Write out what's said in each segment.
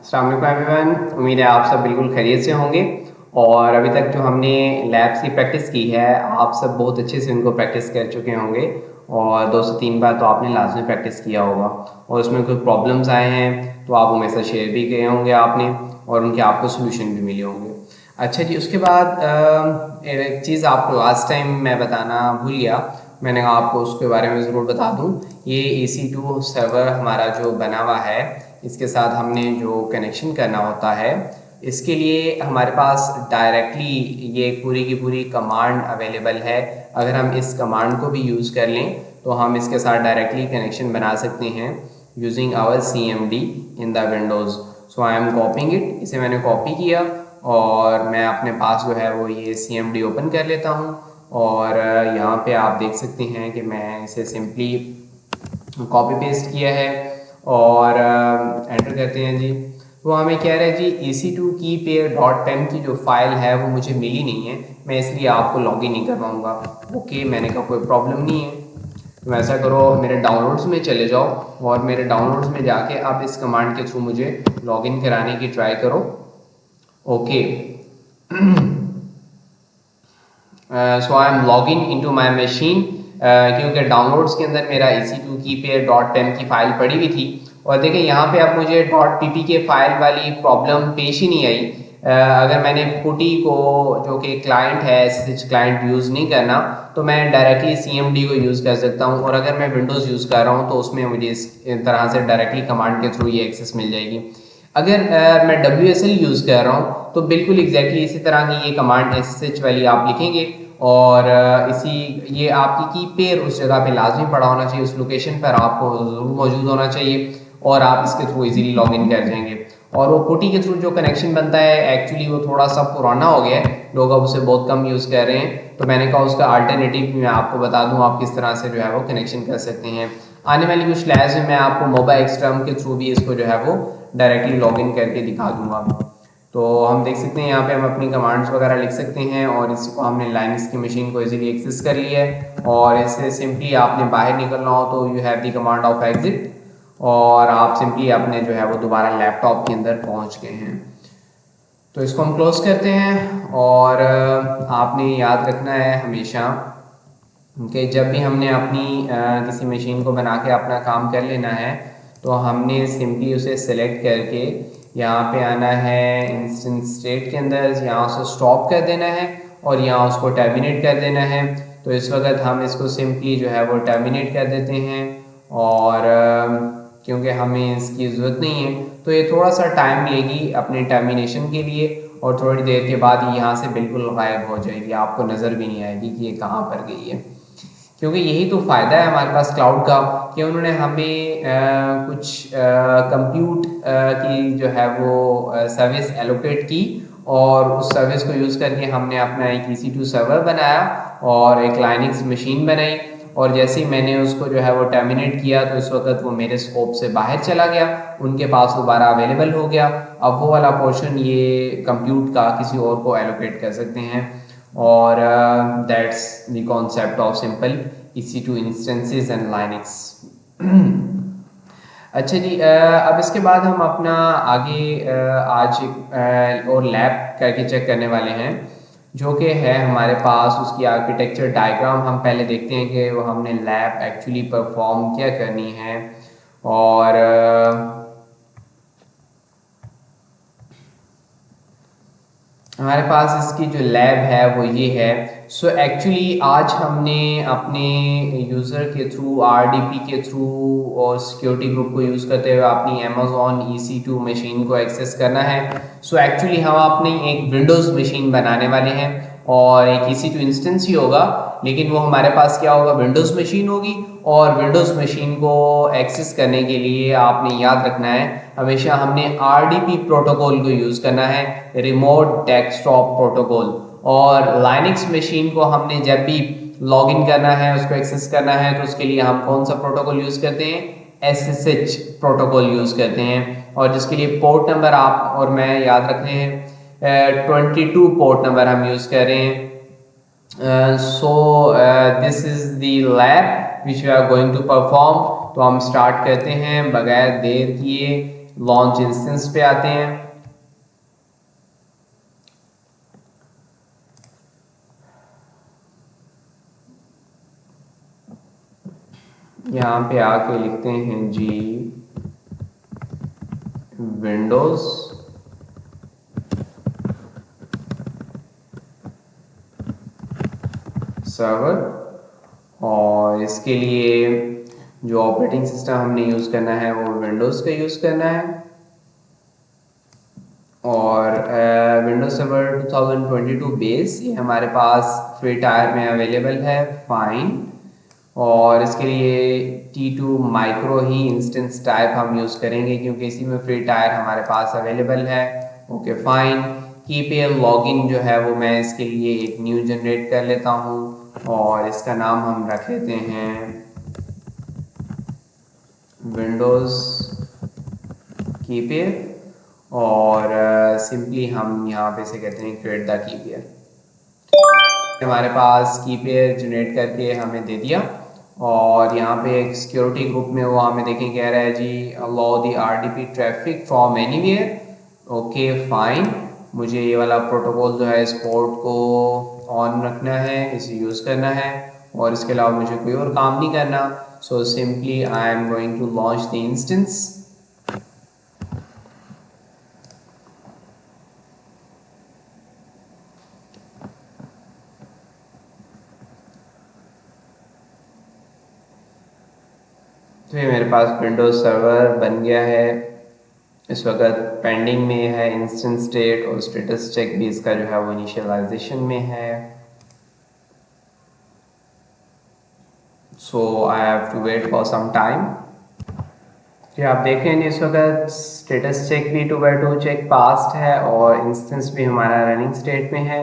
अस्सलाम वालेकुम एवरीवन। उम्मीद है आप सब बिल्कुल खैरियत से होंगे। और अभी तक जो हमने लैब्स की प्रैक्टिस की है आप सब बहुत अच्छे से उनको प्रैक्टिस कर चुके होंगे और 2 से 3 बार तो आपने लाजमी प्रैक्टिस किया होगा और उसमें कोई प्रॉब्लम्स आए हैं तो आप वो मेरे साथ शेयर भी किए होंगे आपने और उनके आपको सोल्यूशन भी मिले होंगे। अच्छा जी, उसके बाद एक चीज़ आपको लास्ट टाइम मैं बताना भूल गया, मैंने कहा आपको उसके बारे में ज़रूर बता दूं। ये EC2 सर्वर हमारा जो बना हुआ है इसके साथ हमने जो कनेक्शन करना होता है इसके लिए हमारे पास डायरेक्टली ये पूरी की पूरी कमांड अवेलेबल है। अगर हम इस कमांड को भी यूज़ कर लें तो हम इसके साथ डायरेक्टली कनेक्शन बना सकते हैं using our CMD in the Windows. So I am copying it, इसे मैंने कॉपी किया और मैं अपने पास जो है वो ये CMD ओपन कर लेता हूँ और यहाँ पे आप देख सकते हैं कि मैं इसे सिंपली कॉपी पेस्ट किया है और एंटर करते हैं जी। वो हमें कह रहा है जी EC2 की पेयर .pem की जो फाइल है वो मुझे मिली नहीं है, मैं इसलिए आपको लॉगिन नहीं कर पाऊँगा। ओके, मैंने कहा कोई प्रॉब्लम नहीं है। तो ऐसा करो, मेरे डाउनलोड्स में चले जाओ और मेरे डाउनलोड्स में जाके आप इस कमांड के थ्रू मुझे लॉगिन कराने की ट्राई करो। Okay, so I M login into my machine क्योंकि डाउनलोड्स के अंदर मेरा EC2 की पेयर .pem की फाइल पड़ी हुई थी और देखें यहाँ पे अब मुझे .pp के फाइल वाली प्रॉब्लम पेश ही नहीं आई। अगर मैंने पुटी को जो कि क्लाइंट है SSH क्लाइंट यूज़ नहीं करना तो मैं डायरेक्टली CMD को यूज़ कर सकता हूँ और अगर मैं विंडोज़ यूज़ कर रहा हूँ तो उसमें मुझे इस तरह से डायरेक्टली कमांड के थ्रू ये एक्सेस मिल जाएगी। अगर मैं WSL यूज़ कर रहा हूँ तो बिल्कुल एग्जैक्टली इसी तरह की ये कमांड SSH वाली आप लिखेंगे और इसी ये आपकी की पेयर उस जगह पे लाजमी पड़ा होना चाहिए, उस लोकेशन पर आपको ज़रूर मौजूद होना चाहिए और आप इसके थ्रू इजीली लॉगिन कर जाएंगे। और वो पुटी के थ्रू जो कनेक्शन बनता है एक्चुअली वो थोड़ा सा पुराना हो गया है, लोग अब उसे बहुत कम यूज़ कर रहे हैं, तो मैंने कहा उसका अल्टरनेटिव मैं आपको बता दूं आप किस तरह से जो है वो कनेक्शन कर सकते हैं। आने वाली कुछ क्लास में मैं आपको मोबाइल एक्सटर्म के थ्रू भी इसको जो है वो डायरेक्टली लॉगिन करके दिखा दूंगा। तो हम देख सकते हैं यहाँ पे हम अपनी कमांड्स वगैरह लिख सकते हैं और इसको हमने लाइनक्स की मशीन को इजीली एक्सेस कर लिया है और इससे सिंपली आपने बाहर निकलना हो तो you have the command of exit और आप सिंपली अपने जो है वो दोबारा लैपटॉप के अंदर पहुँच गए हैं। तो इसको हम क्लोज करते हैं और आपने याद रखना है हमेशा कि जब भी हमने अपनी किसी मशीन को बना के अपना काम कर लेना है तो हमने सिंपली उसे सेलेक्ट करके यहाँ पे आना है इंस्टेंस स्टेट के अंदर, यहाँ उसे स्टॉप कर देना है और यहाँ उसको टर्मिनेट कर देना है। तो इस वक्त हम इसको सिंपली जो है वो टर्मिनेट कर देते हैं और क्योंकि हमें इसकी ज़रूरत नहीं है तो ये थोड़ा सा टाइम लेगी अपने टर्मिनेशन के लिए और थोड़ी देर के बाद ये यहाँ से बिल्कुल गायब हो जाएगी, आपको नज़र भी नहीं आएगी कि ये कहाँ पर गई है। क्योंकि यही तो फ़ायदा है हमारे पास क्लाउड का कि उन्होंने हमें कुछ कंप्यूट की जो है वो सर्विस एलोकेट की और उस सर्विस को यूज़ करके हमने अपना एक EC2 सर्वर बनाया और एक लाइनक्स मशीन बनाई और जैसे ही मैंने उसको जो है वो टर्मिनेट किया तो इस वक्त वो मेरे स्कोप से बाहर चला गया, उनके पास दोबारा अवेलेबल हो गया। अब वो वाला पोर्शन ये कंप्यूट का किसी और को एलोकेट कर सकते हैं और that's the concept of simple EC2 instances and Linux. अच्छा जी, अब इसके बाद हम अपना आगे आज और लैब करके चेक करने वाले हैं जो कि है हमारे पास उसकी आर्किटेक्चर डायग्राम हम पहले देखते हैं कि वो हमने लैब एक्चुअली परफॉर्म क्या करनी है। और हमारे पास इसकी जो लैब है वो ये है। सो एक्चुअली आज हमने अपने यूज़र के थ्रू RDP के थ्रू और सिक्योरिटी ग्रुप को यूज़ करते हुए अपनी Amazon EC2 मशीन को एक्सेस करना है। सो एक्चुअली हम अपनी एक विंडोज़ मशीन बनाने वाले हैं और एक EC2 इंस्टेंस ही होगा, लेकिन वो हमारे पास क्या होगा, विंडोज़ मशीन होगी। और विंडोज़ मशीन को एक्सेस करने के लिए आपने याद रखना है हमेशा हमने RDP प्रोटोकॉल को यूज़ करना है, रिमोट डेस्कटॉप प्रोटोकॉल। और लाइनक्स मशीन को हमने जब भी लॉगिन करना है उसको एक्सेस करना है तो उसके लिए हम कौन सा प्रोटोकॉल यूज़ करते हैं, SSH प्रोटोकॉल यूज़ करते हैं और जिसके लिए पोर्ट नंबर आप और मैं याद रखने हैं 22 पोर्ट नंबर हम यूज़ कर रहे हैं। So this is the lab which we are going to perform. तो हम स्टार्ट करते हैं बगैर देर किए, लॉन्च इंस्टेंस पे आते हैं। यहाँ पे आके लिखते हैं जी विंडोज सर्वर, और इसके लिए जो ऑपरेटिंग सिस्टम हमने यूज़ करना है वो विंडोज़ का यूज़ करना है, और विंडोज सर्वर 2022 बेस ये हमारे पास फ्री टायर में अवेलेबल है, फाइन। और इसके लिए T2 माइक्रो ही इंस्टेंस टाइप हम यूज़ करेंगे क्योंकि इसी में फ्री टायर हमारे पास अवेलेबल है, ओके फाइन। कीपीएल लॉगिन जो है वो मैं इसके लिए एक न्यू जनरेट कर लेता हूँ और इसका नाम हम रख लेते हैं विंडोज़ कीपीएल, और सिंपली हम यहाँ पे से कहते हैं क्रिएट द कीपीएल। हमारे पास कीपीएल जनरेट करके हमें दे दिया, और यहाँ पे एक सिक्योरिटी ग्रुप में वो हमें देखें कह रहा है जी allow the RDP traffic from anywhere, okay fine. मुझे ये वाला प्रोटोकॉल जो है इस पोर्ट को ऑन रखना है, इसे यूज़ करना है, और इसके अलावा मुझे कोई और काम नहीं करना। So simply I am going to launch the instance. तो ये मेरे पास विंडोज सर्वर बन गया है, इस वक्त पेंडिंग में है इंस्टेंस स्टेट, और स्टेटस चेक भी इसका जो है वो इनिशियलाइजेशन में है। So I have to wait for some time. तो आप देखें इस वक्त स्टेटस चेक भी 2x2 चेक पास्ट है और इंस्टेंस भी हमारा रनिंग स्टेट में है।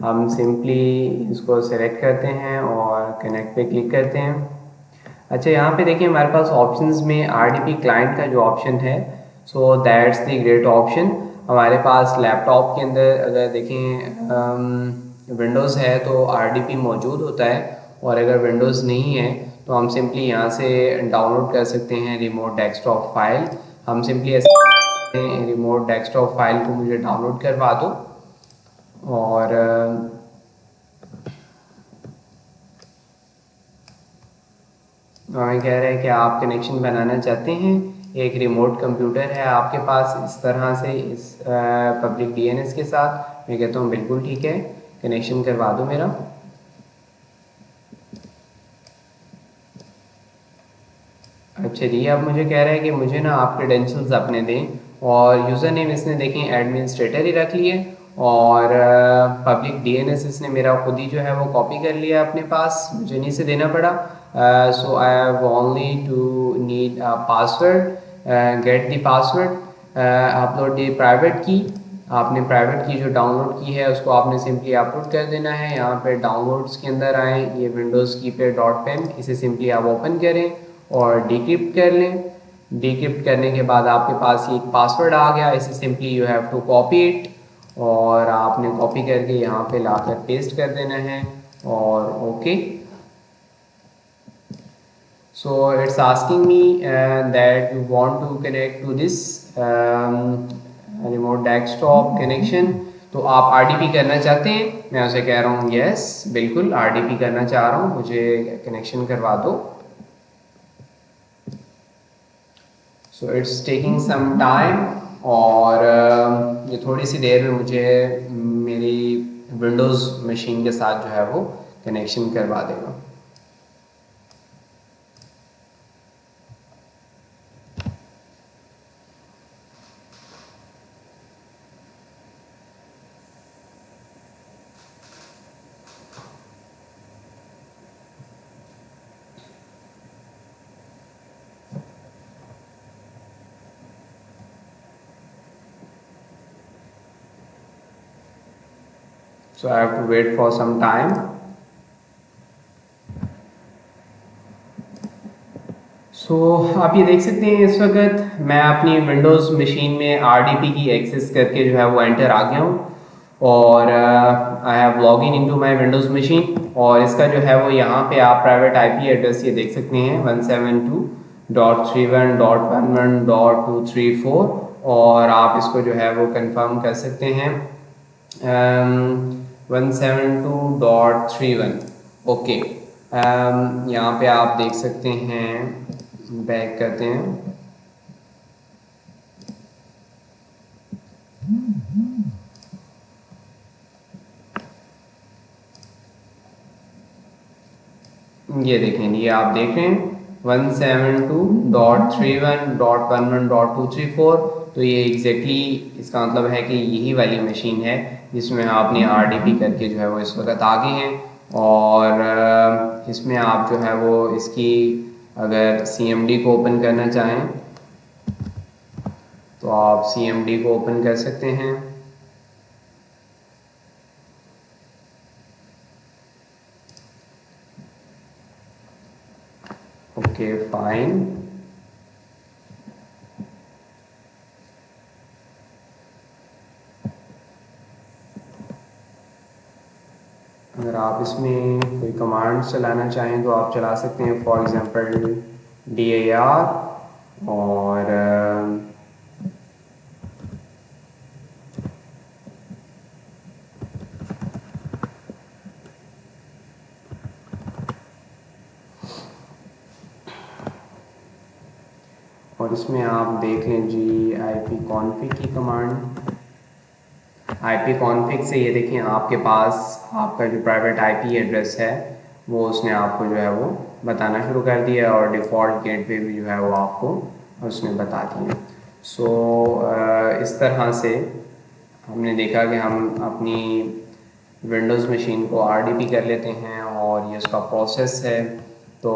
हम सिंपली इसको सेलेक्ट करते हैं और कनेक्ट पे क्लिक करते हैं। अच्छा, यहाँ पे देखिए हमारे पास ऑप्शंस में आरडीपी क्लाइंट का जो ऑप्शन है, so that's the great option. हमारे पास लैपटॉप के अंदर अगर देखें विंडोज़ है तो आरडीपी मौजूद होता है, और अगर विंडोज़ नहीं है तो हम सिंपली यहाँ से डाउनलोड कर सकते हैं रिमोट डेस्कटॉप फाइल। हम सिंपली ऐसे रिमोट डेस्कटॉप फाइल को मुझे डाउनलोड करवा दो, और हमें कह रहे हैं कि आप कनेक्शन बनाना चाहते हैं, एक रिमोट कंप्यूटर है आपके पास इस तरह से इस पब्लिक डीएनएस के साथ। मैं कहता हूँ बिल्कुल ठीक है, कनेक्शन करवा दो मेरा। अच्छा जी, अब मुझे कह रहा है कि मुझे ना आप क्रेडेंशियल्स अपने दें, और यूज़र नेम इसने देखें एडमिनिस्ट्रेटर ही रख लिए, और पब्लिक डीएनएस इसने मेरा खुद ही जो है वो कॉपी कर लिया अपने पास, मुझे नहीं से देना पड़ा। So I have only to need password, get the password, upload the private key. आपने प्राइवेट की जो डाउनलोड की है उसको आपने सिंपली अपलोड कर देना है। यहाँ पे डाउनलोड्स के अंदर आएँ, ये विंडोज़ कीपैड .pem, इसे सिंपली आप ओपन करें और डिक्रिप्ट कर लें। डिक्रिप्ट करने के बाद आपके पास ये एक पासवर्ड आ गया, इसे simply you have to copy it, और आपने कॉपी करके यहाँ पे लाकर पेस्ट कर देना है, और okay. So it's asking me that you want to connect to this remote desktop connection, तो आप आरडीपी करना चाहते हैं? मैं उसे कह रहा हूँ यस बिल्कुल आरडीपी करना चाह रहा हूँ, मुझे कनेक्शन करवा दो। So it's taking some time, और ये थोड़ी सी देर में मुझे मेरी विंडोज़ मशीन के साथ जो है वो कनेक्शन करवा देगा। So I have to wait for some time. So आप ये देख सकते हैं इस वक्त मैं अपनी विंडोज़ मशीन में आरडीपी की एक्सेस करके जो है वो एंटर आ गया हूँ, और I have log in into my Windows machine, और इसका जो है वो यहाँ पे आप प्राइवेट आईपी एड्रेस ये देख सकते हैं 172 .31.11.234 और आप इसको जो है वो कंफर्म कर सकते हैं 172.31। ओके, यहाँ पे आप देख सकते हैं, बैक करते हैं, ये देखें, ये आप देख रहे हैं 172.31.11.234। तो ये एग्जैक्टली इसका मतलब है कि यही वाली मशीन है जिसमें आपने RDP करके जो है वो इस वक्त आगे हैं। और इसमें आप जो है वो इसकी अगर CMD को ओपन करना चाहें तो आप CMD को ओपन कर सकते हैं। ओके फाइन, अगर आप इसमें कोई कमांड चलाना चाहें तो आप चला सकते हैं, फॉर एग्जांपल DIR और इसमें आप देख लें जी IP config की कमांड। IP config से ये देखें आपके पास आपका जो प्राइवेट IP एड्रेस है वो उसने आपको जो है वो बताना शुरू कर दिया और डिफ़ॉल्ट गेटवे भी जो है वो आपको उसने बता दिया। सो इस तरह से हमने देखा कि हम अपनी विंडोज़ मशीन को RDP कर लेते हैं और ये उसका प्रोसेस है। तो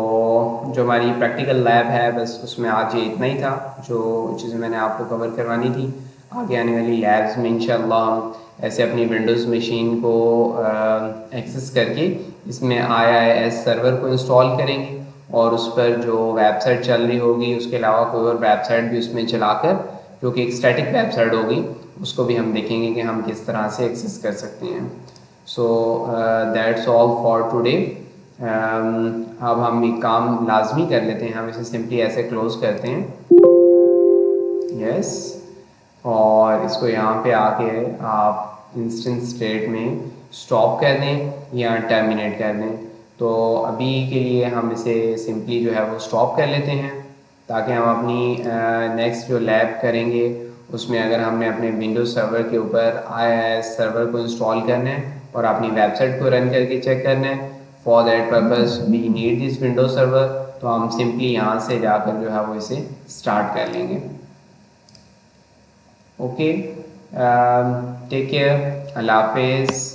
जो हमारी प्रैक्टिकल लैब है बस उसमें आज ये इतना ही था जो चीज़ें मैंने आपको कवर करवानी थी। आगे आने वाली लैब्स में इंशाल्लाह हम ऐसे अपनी विंडोज़ मशीन को एक्सेस करके इसमें IIS सर्वर को इंस्टॉल करेंगे और उस पर जो वेबसाइट चल रही होगी उसके अलावा कोई और वेबसाइट भी उसमें चलाकर, जो कि एक स्टैटिक वेबसाइट होगी, उसको भी हम देखेंगे कि हम किस तरह से एक्सेस कर सकते हैं। So that's all for today. अब हम एक काम लाजमी कर लेते हैं, हम इसे सिंपली ऐसे क्लोज करते हैं, यस और इसको यहाँ पे आके आप इंस्टेंट स्टेट में स्टॉप कर दें या टर्मिनेट कर दें। तो अभी के लिए हम इसे सिंपली जो है वो स्टॉप कर लेते हैं ताकि हम अपनी नेक्स्ट जो लैब करेंगे उसमें अगर हमने अपने विंडोज सर्वर के ऊपर IIS सर्वर को इंस्टॉल करना है और अपनी वेबसाइट को रन करके चेक करना है, for that purpose we need this Windows server, तो हम सिंपली यहाँ से जाकर जो है वो इसे स्टार्ट कर लेंगे। ओके, टेक केयर, अल्लाह हाफिज़।